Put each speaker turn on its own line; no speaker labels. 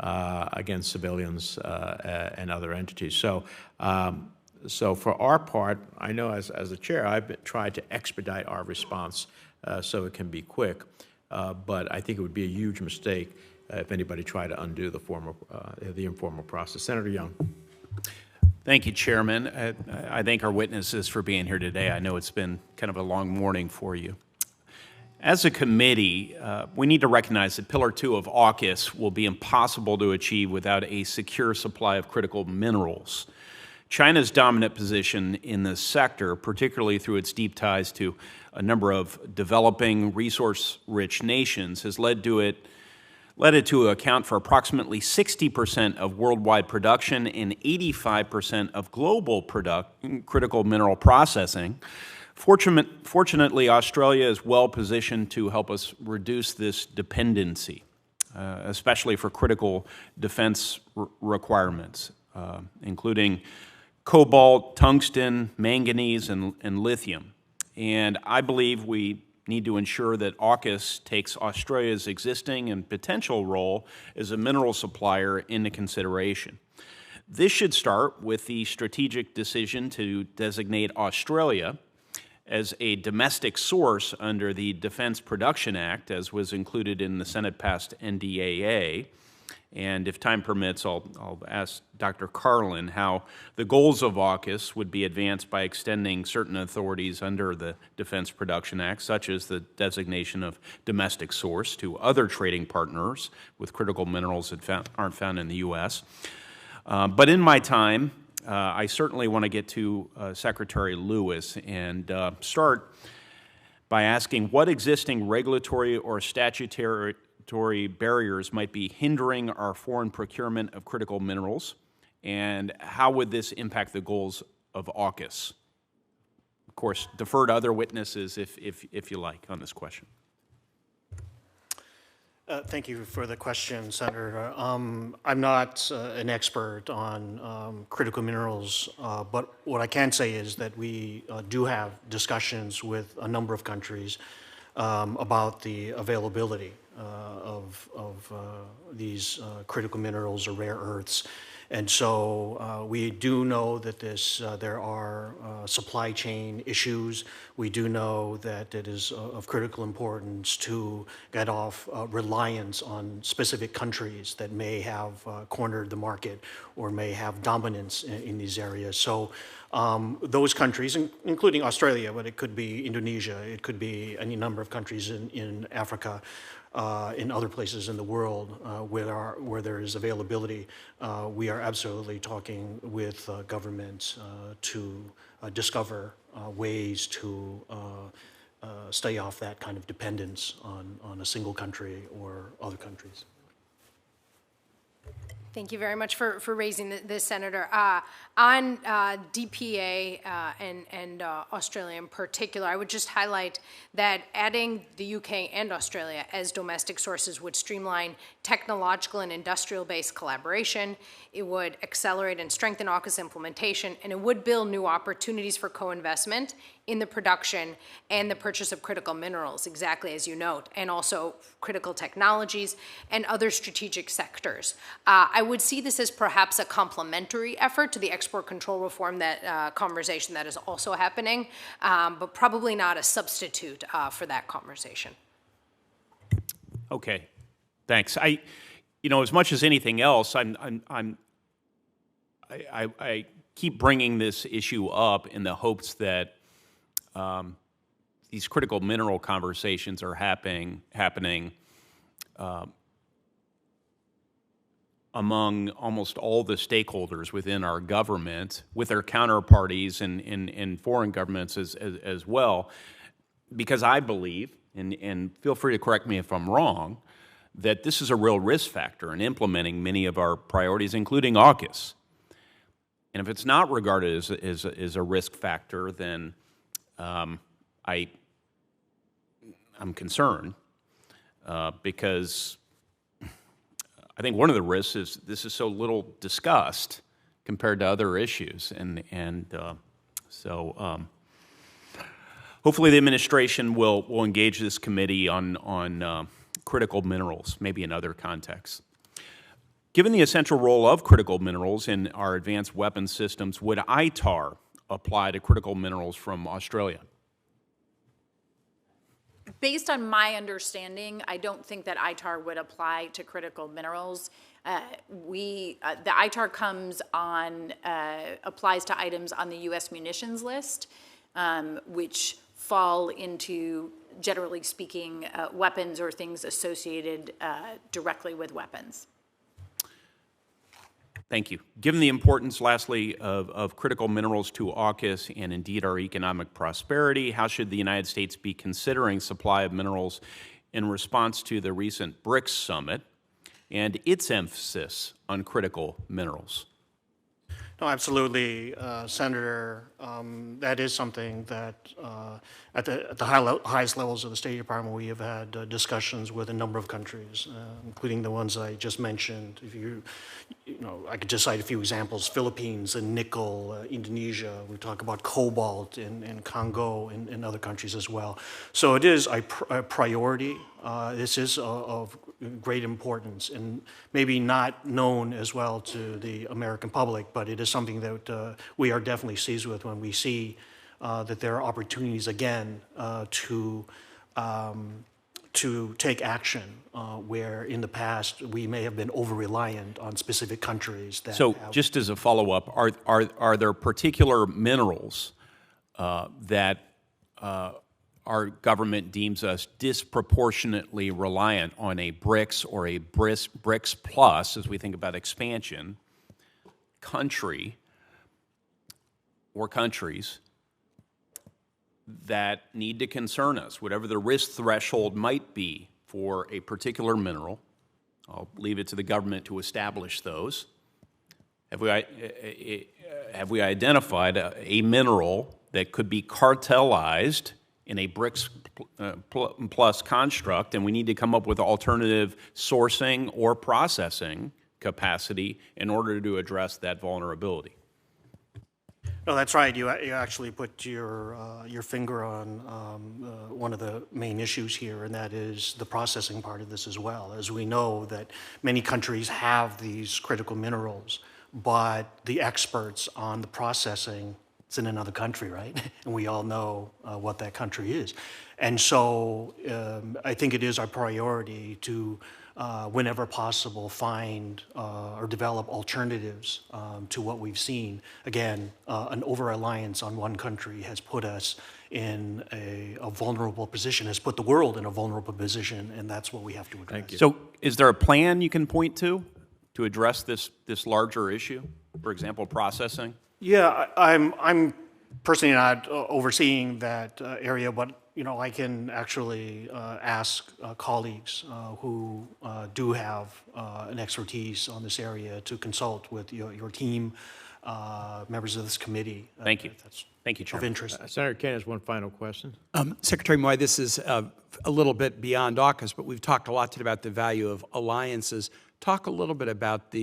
against civilians and other entities. So, so for our part, I know as the chair, I've tried to expedite our response so it can be quick. But I think it would be a huge mistake if anybody tried to undo the informal process. Senator Young.
Thank you, Chairman. I thank our witnesses for being here today. I know it's been kind of a long morning for you. As a committee, we need to recognize that Pillar 2 of AUKUS will be impossible to achieve without a secure supply of critical minerals. China's dominant position in this sector, particularly through its deep ties to a number of developing, resource-rich nations, has led it to account for approximately 60% of worldwide production and 85% of global critical mineral processing. Fortunately, Australia is well positioned to help us reduce this dependency, especially for critical defense requirements, including cobalt, tungsten, manganese, and lithium. And I believe we need to ensure that AUKUS takes Australia's existing and potential role as a mineral supplier into consideration. This should start with the strategic decision to designate Australia as a domestic source under the Defense Production Act, as was included in the Senate-passed NDAA. And if time permits, I'll ask Dr. Carlin how the goals of AUKUS would be advanced by extending certain authorities under the Defense Production Act, such as the designation of domestic source, to other trading partners with critical minerals that aren't found in the U.S. But in my time, I certainly want to get to Secretary Lewis and start by asking what existing regulatory or statutory barriers might be hindering our foreign procurement of critical minerals, and how would this impact the goals of AUKUS? Of course, defer to other witnesses if you like on this question.
Thank you for the question, Senator. I'm not an expert on critical minerals, but what I can say is that we do have discussions with a number of countries about the availability of these critical minerals or rare earths. And so we do know that there are supply chain issues. We do know that it is of critical importance to get off reliance on specific countries that may have cornered the market or may have dominance in these areas. So those countries, including Australia, but it could be Indonesia, it could be any number of countries in Africa, in other places in the world where there is availability, we are absolutely talking with governments to discover ways to stay off that kind of dependence on a single country or other countries.
Thank you very much for raising this, Senator. On DPA and Australia in particular, I would just highlight that adding the UK and Australia as domestic sources would streamline technological and industrial-based collaboration. It would accelerate and strengthen AUKUS implementation, and it would build new opportunities for co-investment in the production and the purchase of critical minerals, exactly as you note, and also critical technologies and other strategic sectors. I would see this as perhaps a complementary effort to the export control reform conversation that is also happening, but probably not a substitute for that conversation.
Okay, thanks. As much as anything else, I keep bringing this issue up in the hopes that these critical mineral conversations are happening among almost all the stakeholders within our government, with their counterparties in foreign governments as well, because I believe, and feel free to correct me if I'm wrong, that this is a real risk factor in implementing many of our priorities, including AUKUS. And if it's not regarded as a risk factor, then I'm concerned because I think one of the risks is this is so little discussed compared to other issues, so hopefully the administration will engage this committee on critical minerals, maybe in other contexts. Given the essential role of critical minerals in our advanced weapons systems, would ITAR apply to critical minerals from Australia?
Based on my understanding, I don't think that ITAR would apply to critical minerals. The ITAR applies to items on the U.S. munitions list, which fall into, generally speaking, weapons or things associated directly with weapons.
Thank you. Given the importance, lastly, of critical minerals to AUKUS and indeed our economic prosperity, how should the United States be considering supply of minerals in response to the recent BRICS summit and its emphasis on critical minerals?
No, absolutely, Senator. That is something that at the highest levels of the State Department, we have had discussions with a number of countries, including the ones I just mentioned. I could just cite a few examples: Philippines and nickel, Indonesia. We talk about cobalt in Congo and other countries as well. So it is a priority. This is of great importance and maybe not known as well to the American public, but it is something that we are definitely seized with when we see that there are opportunities again to take action where in the past we may have been over-reliant on specific countries.
So just as a follow-up, are there particular minerals that our government deems us disproportionately reliant on a BRICS or a BRICS plus, as we think about expansion, country or countries that need to concern us, whatever the risk threshold might be for a particular mineral? I'll leave it to the government to establish those. Have we identified a mineral that could be cartelized in a BRICS plus construct, and we need to come up with alternative sourcing or processing capacity in order to address that vulnerability?
No, that's right. You actually put your finger on one of the main issues here, and that is the processing part of this as well. As we know that many countries have these critical minerals, but the experts on the processing, it's in another country, right? And we all know what that country is. And so I think it is our priority to, whenever possible, find or develop alternatives to what we've seen. Again, an over-reliance on one country has put us in a vulnerable position, has put the world in a vulnerable position, and that's what we have to address.
Thank you.
So is there a plan you can point to address this larger issue, for example, processing?
Yeah, I'm personally not overseeing that area, but I can actually ask colleagues who do have an expertise on this area to consult with your team, members of this committee.
Thank you. Thank you,
Of
Chairman.
interest.
Senator Kane has one final question.
Secretary Moy, this is a little bit beyond AUKUS, but we've talked a lot today about the value of alliances. Talk a little bit about the